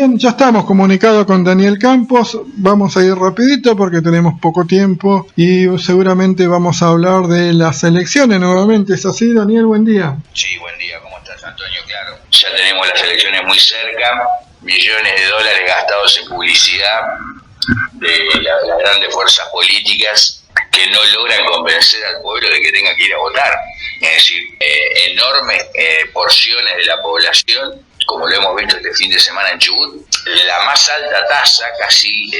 Bien, ya estamos comunicados con Daniel Campos. Vamos a ir rapidito porque tenemos poco tiempo y seguramente vamos a hablar de las elecciones nuevamente. ¿Es así, Daniel? Buen día. Sí, buen día. ¿Cómo estás, Antonio? Claro, ya tenemos las elecciones muy cerca, millones de dólares gastados en publicidad de las grandes fuerzas políticas que no logran convencer al pueblo de que tenga que ir a votar. Es decir, enormes porciones de la población, como lo hemos visto este fin de semana en Chubut, la más alta tasa, casi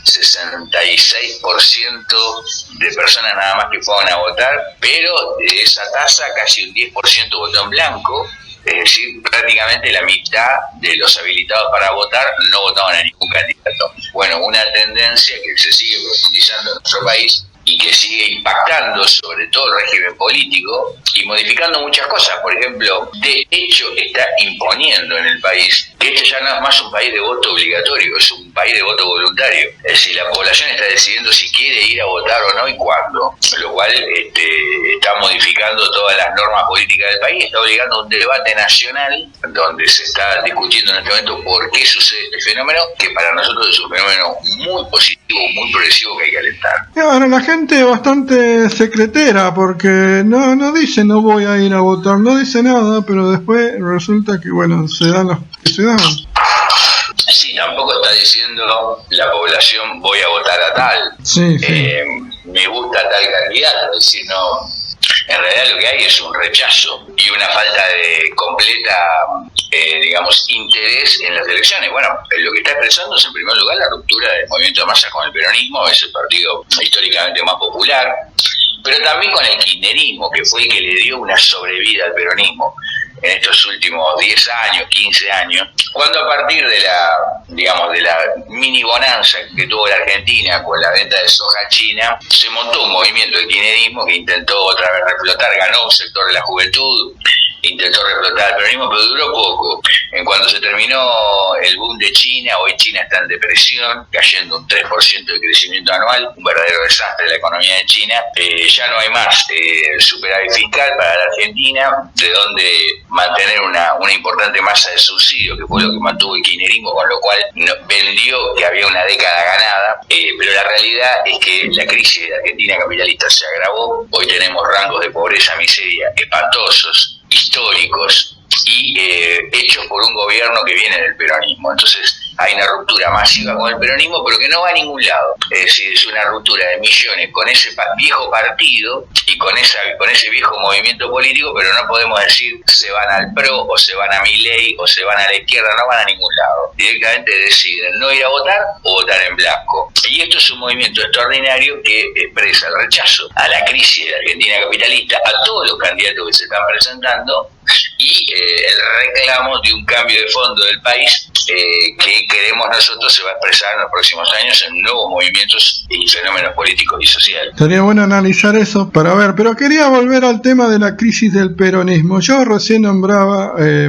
66% de personas nada más que fueron a votar, pero de esa tasa casi un 10% votó en blanco, es decir, prácticamente la mitad de los habilitados para votar no votaban a ningún candidato. Bueno, una tendencia que se sigue profundizando en nuestro país y que sigue impactando sobre todo el régimen político y modificando muchas cosas. Por ejemplo, de hecho está imponiendo en el país que este ya no es más un país de voto obligatorio, es un país de voto voluntario. Es decir, la población está decidiendo si quiere ir a votar o no y cuándo, lo cual está modificando todas las normas políticas del país, está obligando a un debate nacional donde se está discutiendo en este momento por qué sucede este fenómeno, que para nosotros es un fenómeno muy positivo, muy progresivo que hay que alentar. Ahora, la gente es bastante secretera porque no dice no voy a ir a votar, no dice nada, pero después resulta que, bueno, se dan los que se dan. Sí, tampoco está diciendo la población voy a votar a tal, sí. Me gusta tal candidato, es decir, no. En realidad lo que hay es un rechazo y una falta de completa, interés en las elecciones. Bueno, lo que está expresando es en primer lugar la ruptura del movimiento de masa con el peronismo, es el partido históricamente más popular, pero también con el kirchnerismo, que fue el que le dio una sobrevida al peronismo en estos últimos 10 años, 15 años, cuando a partir de la mini bonanza que tuvo la Argentina con la venta de soja china, se montó un movimiento de kirchnerismo que intentó otra vez reflotar, ganó un sector de la juventud, intentó reflotar el peronismo, pero duró poco. En cuanto se terminó el boom de China, hoy China está en depresión, cayendo un 3% de crecimiento anual, un verdadero desastre la economía de China. Ya no hay más superávit fiscal para la Argentina, de donde mantener una importante masa de subsidio, que fue lo que mantuvo el kirchnerismo, con lo cual vendió que había una década ganada, pero la realidad es que la crisis de la Argentina capitalista se agravó. Hoy tenemos rangos de pobreza, miseria espantosos, históricos y hechos por un gobierno que viene del peronismo. Entonces hay una ruptura masiva con el peronismo, pero que no va a ningún lado. Es decir, es una ruptura de millones con ese viejo partido y con ese viejo movimiento político, pero no podemos decir se van al PRO o se van a Milei o se van a la izquierda, no van a ningún lado. Directamente deciden no ir a votar o votar en blanco. Y esto es un movimiento extraordinario que expresa el rechazo a la crisis de la Argentina capitalista, a todos los candidatos que se están presentando y el reclamo de un cambio de fondo del país que queremos nosotros se va a expresar en los próximos años en nuevos movimientos y fenómenos políticos y sociales. Sería bueno analizar eso para ver, pero quería volver al tema de la crisis del peronismo. Yo recién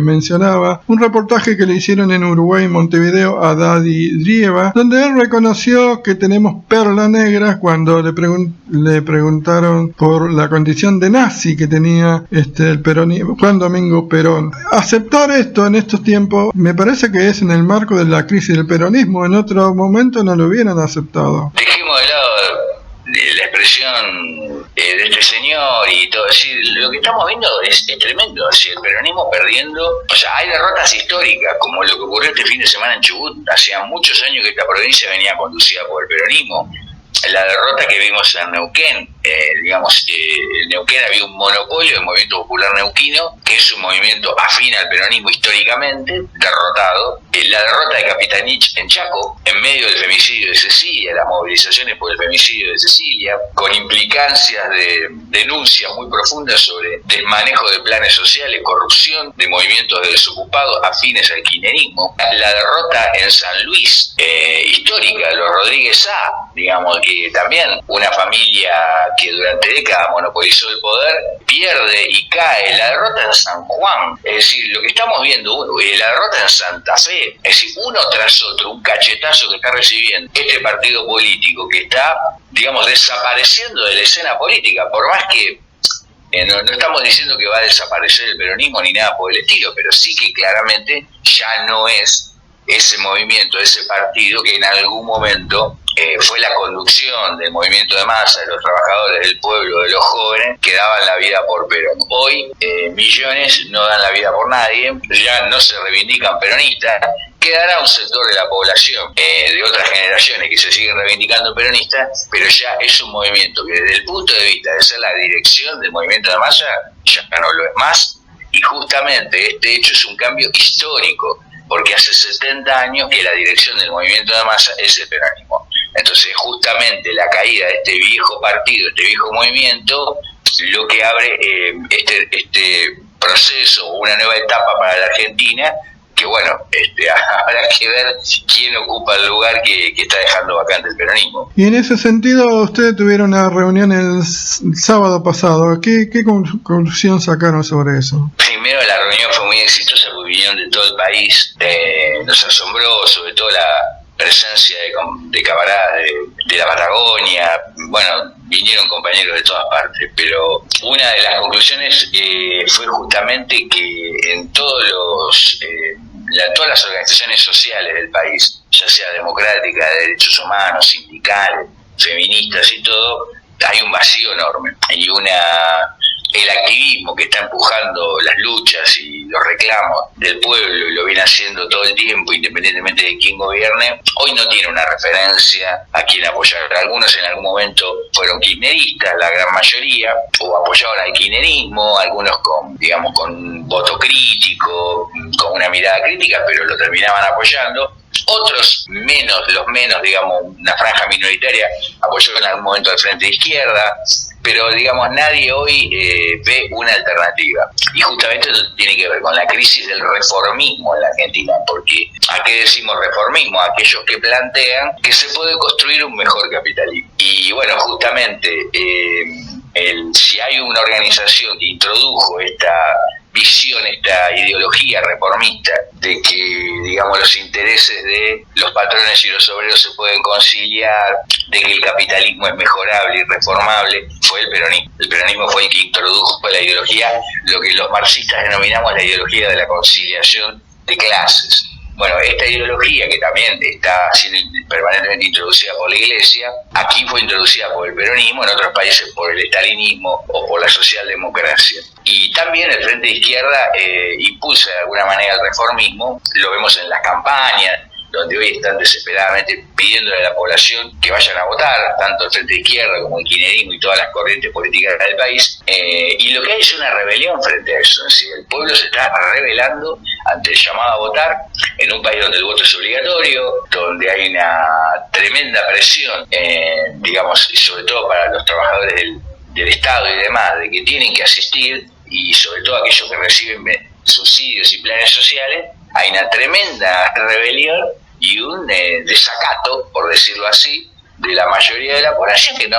mencionaba un reportaje que le hicieron en Uruguay, Montevideo, a Daddy Drieva, donde él reconoció que tenemos perlas negras cuando le preguntaron por la condición de nazi que tenía el peronismo, Juan Domingo Perón. Aceptar esto en estos tiempos me parece que es en el marco de la crisis del peronismo. En otro momento no lo hubieran aceptado. Dejemos de lado la expresión de este señor y todo, es decir, lo que estamos viendo es tremendo, es decir, el peronismo perdiendo, o sea, hay derrotas históricas, como lo que ocurrió este fin de semana en Chubut. Hacía muchos años que esta provincia venía conducida por el peronismo. La derrota que vimos en Neuquén, en Neuquén había un monopolio del movimiento popular neuquino, que es un movimiento afín al peronismo históricamente, derrotado. La derrota de Capitanich en Chaco, en medio del femicidio de Cecilia, las movilizaciones por el femicidio de Cecilia, con implicancias de denuncias muy profundas sobre desmanejo de planes sociales, corrupción de movimientos de desocupados afines al kirchnerismo. La derrota en San Luis, histórica, de los Rodríguez Sá, que también una familia que durante décadas monopolizó el poder, pierde y cae. La derrota en San Juan, es decir, lo que estamos viendo, la derrota en Santa Fe, es decir, uno tras otro, un cachetazo que está recibiendo este partido político que está, desapareciendo de la escena política, por más que no estamos diciendo que va a desaparecer el peronismo ni nada por el estilo, pero sí que claramente ya no es ese movimiento, ese partido que en algún momento fue la conducción del movimiento de masa, de los trabajadores, del pueblo, de los jóvenes, que daban la vida por Perón. Hoy millones no dan la vida por nadie, ya no se reivindican peronistas. Quedará un sector de la población de otras generaciones que se siguen reivindicando peronistas, pero ya es un movimiento que desde el punto de vista de ser la dirección del movimiento de masa, ya no lo es más, y justamente este hecho es un cambio histórico, porque hace 70 años que la dirección del movimiento de masa es el peronismo. Entonces justamente la caída de este viejo partido, este viejo movimiento, lo que abre este proceso, una nueva etapa para la Argentina, que bueno, habrá que ver quién ocupa el lugar que está dejando vacante el peronismo. Y en ese sentido, ustedes tuvieron una reunión el sábado pasado. ¿Qué conclusión sacaron sobre eso? Primero, la reunión fue muy exitosa, porque vinieron de todo el país. Nos asombró sobre todo la presencia de camaradas de la Patagonia. Bueno, vinieron compañeros de todas partes, pero una de las conclusiones fue justamente que en todas las organizaciones sociales del país, ya sea democráticas, de derechos humanos, sindicales, feministas y todo, hay un vacío enorme y el activismo que está empujando las luchas y los reclamos del pueblo, y lo viene haciendo todo el tiempo, independientemente de quién gobierne, hoy no tiene una referencia a quien apoyar. Algunos en algún momento fueron kirchneristas, la gran mayoría, o apoyaban al kirchnerismo, algunos con voto crítico, con una mirada crítica, pero lo terminaban apoyando. Otros los menos, una franja minoritaria, apoyó en algún momento al Frente de Izquierda, pero nadie hoy ve una alternativa. Y justamente eso tiene que ver con la crisis del reformismo en la Argentina, porque ¿a qué decimos reformismo? A aquellos que plantean que se puede construir un mejor capitalismo. Y bueno, justamente si hay una organización que introdujo esta visión, esta ideología reformista de que, los intereses de los patrones y los obreros se pueden conciliar, de que el capitalismo es mejorable y reformable, fue el peronismo. El peronismo fue el que introdujo la ideología, lo que los marxistas denominamos la ideología de la conciliación de clases. Bueno, esta ideología, que también está siendo permanentemente introducida por la Iglesia, aquí fue introducida por el peronismo, en otros países por el estalinismo o por la socialdemocracia. Y también el Frente de Izquierda impulsa de alguna manera el reformismo, lo vemos en las campañas, donde hoy están desesperadamente pidiéndole a la población que vayan a votar, tanto el Frente de Izquierda como el kirchnerismo y todas las corrientes políticas del país, y lo que hay es una rebelión frente a eso. Es decir, el pueblo se está rebelando ante el llamado a votar en un país donde el voto es obligatorio, donde hay una tremenda presión, y sobre todo para los trabajadores del Estado y demás, de que tienen que asistir, y sobre todo aquellos que reciben subsidios y planes sociales. Hay una tremenda rebelión y un desacato, por decirlo así, de la mayoría de la población, que no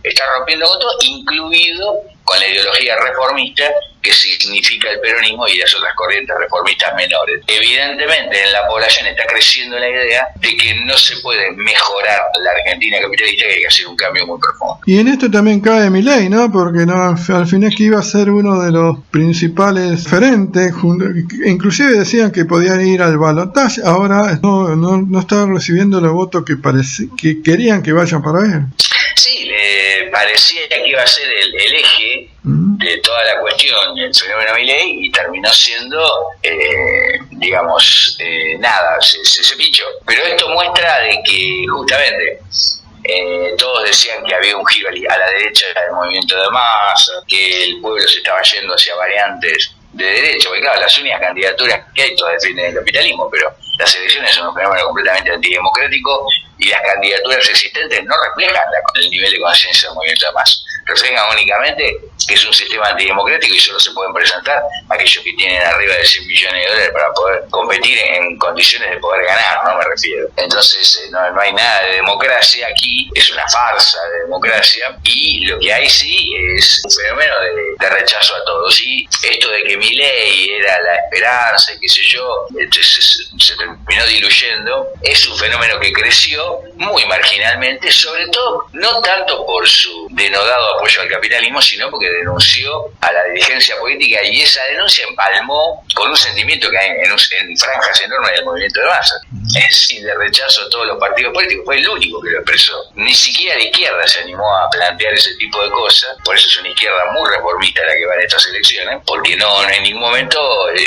está rompiendo con todo, incluido con la ideología reformista que significa el peronismo y las otras corrientes reformistas menores. Evidentemente en la población está creciendo la idea de que no se puede mejorar la Argentina capitalista, que hay que hacer un cambio muy profundo. Y en esto también cae Milei, ¿no? Porque al final que iba a ser uno de los principales referentes, inclusive decían que podían ir al balotaje, ahora no está recibiendo los votos que querían que vayan para él. Sí, parecía que iba a ser el eje de toda la cuestión, el fenómeno Milei, y terminó siendo, nada, se pichó. Pero esto muestra de que justamente todos decían que había un giro a la derecha del movimiento de masa, que el pueblo se estaba yendo hacia variantes de derecha, porque claro, las únicas candidaturas que hay todas defienden el capitalismo, pero las elecciones son un fenómeno completamente antidemocrático y las candidaturas existentes no reflejan el nivel de conciencia del movimiento de masa. Reflejan únicamente que es un sistema antidemocrático y solo se pueden presentar aquellos que tienen arriba de 100 millones de dólares para poder competir en condiciones de poder ganar, no me refiero. Entonces no hay nada de democracia aquí, es una farsa de democracia, y lo que hay sí es un fenómeno de rechazo a todos. Y esto de que Milei era la esperanza y qué sé yo, se terminó diluyendo, es un fenómeno que creció votó muy marginalmente, sobre todo no tanto por su denodado apoyo al capitalismo, sino porque denunció a la dirigencia política, y esa denuncia empalmó con un sentimiento que hay en franjas enormes del movimiento de masas, es decir, de rechazo a todos los partidos políticos. Fue el único que lo expresó. Ni siquiera la izquierda se animó a plantear ese tipo de cosas, por eso es una izquierda muy reformista la que va en estas elecciones, porque no en ningún momento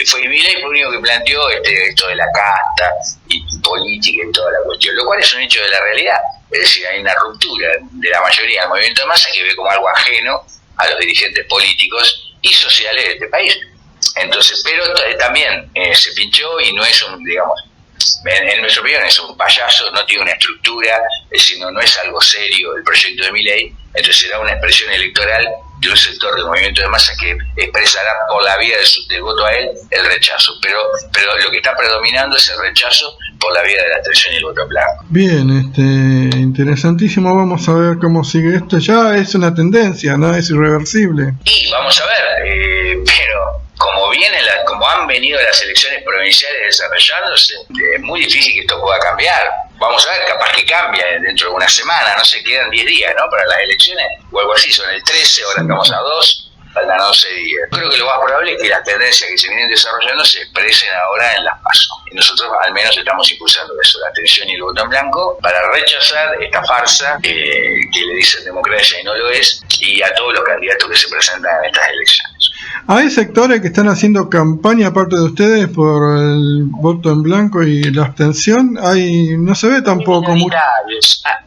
fue Milei fue el único que planteó esto de la casta y política y toda la cuestión, lo cual es un hecho de la realidad. Es decir, hay una ruptura de la mayoría del movimiento de masa que ve como algo ajeno a los dirigentes políticos y sociales de este país. Entonces, pero también se pinchó, y no es un, digamos, en nuestra opinión es un payaso, no tiene una estructura, es decir, no es algo serio el proyecto de Milei. Entonces será una expresión electoral de un sector del movimiento de masa que expresará por la vía del voto a él el rechazo, pero lo que está predominando es el rechazo por la vía de la abstención y el voto en blanco. Bien, interesantísimo. Vamos a ver cómo sigue esto. Ya es una tendencia, ¿no? Es irreversible. Y vamos a ver, pero como han venido las elecciones provinciales desarrollándose, es muy difícil que esto pueda cambiar. Vamos a ver, capaz que cambia dentro de una semana, no sé, quedan 10 días, ¿no?, para las elecciones, o algo así, son el 13, ahora estamos a 2, faltan 12 días. Creo que lo más probable es que las tendencias que se vienen desarrollando se expresen ahora en las PASO. Y nosotros al menos estamos impulsando eso, la abstención y el voto en blanco, para rechazar esta farsa que le dicen democracia y no lo es, y a todos los candidatos que se presentan en estas elecciones. ¿Hay sectores que están haciendo campaña aparte de ustedes por el voto en blanco y la abstención? No se ve tampoco mucho.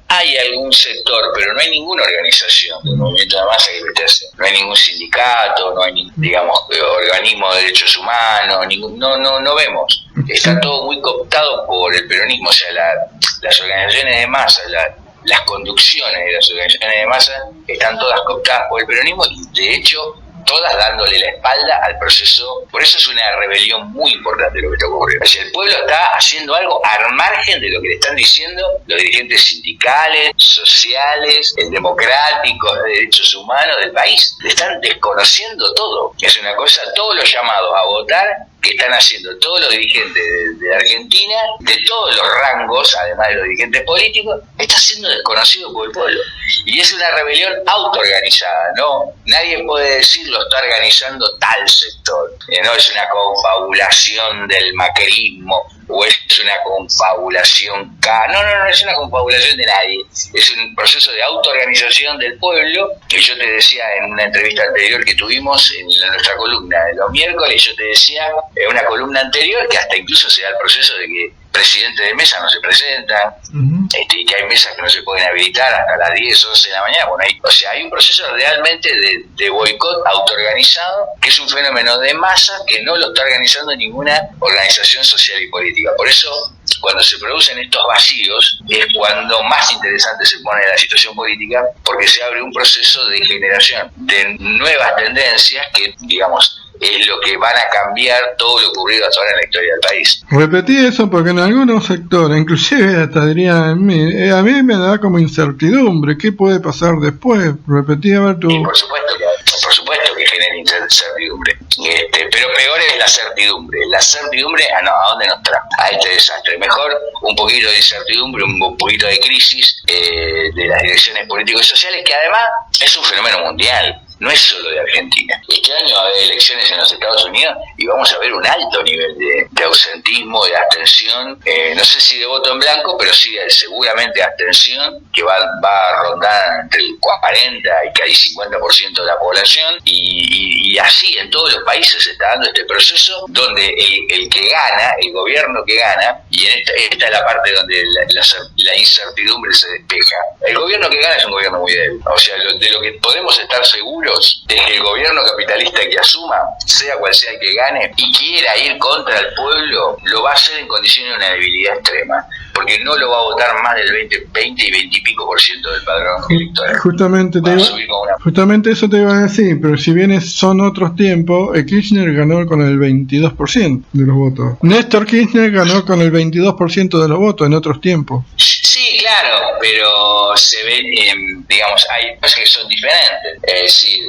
Hay algún sector, pero no hay ninguna organización del movimiento de masa que lo esté haciendo. No hay ningún sindicato, no hay, digamos, organismo de derechos humanos, no vemos. Está todo muy cooptado por el peronismo, o sea, las organizaciones de masa, las conducciones de las organizaciones de masa están todas cooptadas por el peronismo, y de hecho todas dándole la espalda al proceso. Por eso es una rebelión muy importante lo que está ocurriendo. O sea, el pueblo está haciendo algo al margen de lo que le están diciendo los dirigentes sindicales, sociales, democráticos, de derechos humanos del país. Le están desconociendo todo. Es una cosa, todos los llamados a votar que están haciendo todos los dirigentes de Argentina, de todos los rangos, además de los dirigentes políticos, está siendo desconocido por el pueblo. Y es una rebelión autoorganizada, ¿no? Nadie puede decir lo está organizando tal sector. No es una confabulación del macrismo, o es una confabulación no es una confabulación de nadie, es un proceso de autoorganización del pueblo, que yo te decía en una entrevista anterior que tuvimos en nuestra columna de los miércoles, yo te decía en una columna anterior que hasta incluso se da el proceso de que presidentes de mesa no se presentan, y que hay mesas que no se pueden habilitar hasta las 10, 11 de la mañana. Bueno, hay un proceso realmente de boicot autoorganizado, que es un fenómeno de masa que no lo está organizando ninguna organización social y política. Por eso, cuando se producen estos vacíos, es cuando más interesante se pone la situación política, porque se abre un proceso de generación de nuevas tendencias que, digamos, es lo que van a cambiar todo lo ocurrido hasta ahora en la historia del país. Repetí eso porque en algunos sectores, inclusive hasta diría a mí me da como incertidumbre. ¿Qué puede pasar después? Repetí, a ver tú. Y por supuesto que genera incertidumbre. Pero peor es la certidumbre. La certidumbre, ¿a dónde nos trae? A este desastre. Mejor un poquito de incertidumbre, un poquito de crisis de las direcciones políticas y sociales, que además es un fenómeno mundial. No es solo de Argentina. Este año va a haber elecciones en los Estados Unidos y vamos a ver un alto nivel de ausentismo, de abstención, no sé si de voto en blanco, pero sí seguramente de abstención, que va a rondar entre el 40 y casi 50% de la población, y así en todos los países se está dando este proceso donde el que gana, el gobierno que gana, y esta es la parte donde la incertidumbre se despeja, el gobierno que gana es un gobierno muy débil. O sea, de lo que podemos estar seguros de que el gobierno capitalista que asuma, sea cual sea el que gane, y quiera ir contra el pueblo, lo va a hacer en condiciones de una debilidad extrema, porque no lo va a votar más del 20 y 20 y pico % del padrón electoral. Justamente eso te iba a decir, pero si bien son otros tiempos, Kirchner ganó con el 22% de los votos. Néstor Kirchner ganó con el 22% de los votos en otros tiempos. Sí, claro, pero se ven, digamos, hay cosas que son diferentes. Es decir,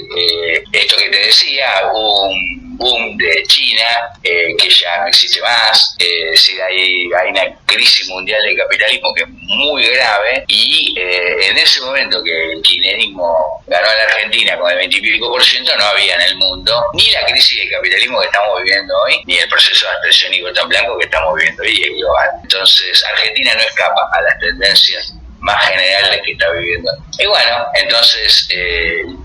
esto que te decía, un boom de China que ya no existe más, es decir, hay una crisis mundial del capitalismo que es muy grave, y en ese momento que el kirchnerismo ganó en la Argentina con el 20 y pico%, no había en el mundo ni la crisis del capitalismo que estamos viviendo hoy, ni el proceso de abstencionismo tan blanco que estamos viviendo hoy, es global. Entonces Argentina no escapa a las tendencias más generales que está viviendo. Y bueno, entonces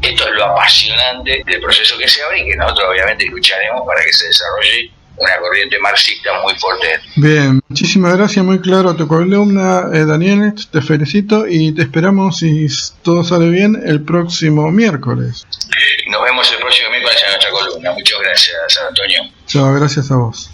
esto es lo apasionante del proceso que se abre, y que nosotros obviamente lucharemos para que se desarrolle una corriente marxista muy fuerte. Bien, muchísimas gracias, muy claro tu columna, Daniel, te felicito y te esperamos, si todo sale bien, el próximo miércoles. Nos vemos el próximo miércoles en nuestra columna. Muchas gracias, Antonio. Chao, gracias a vos.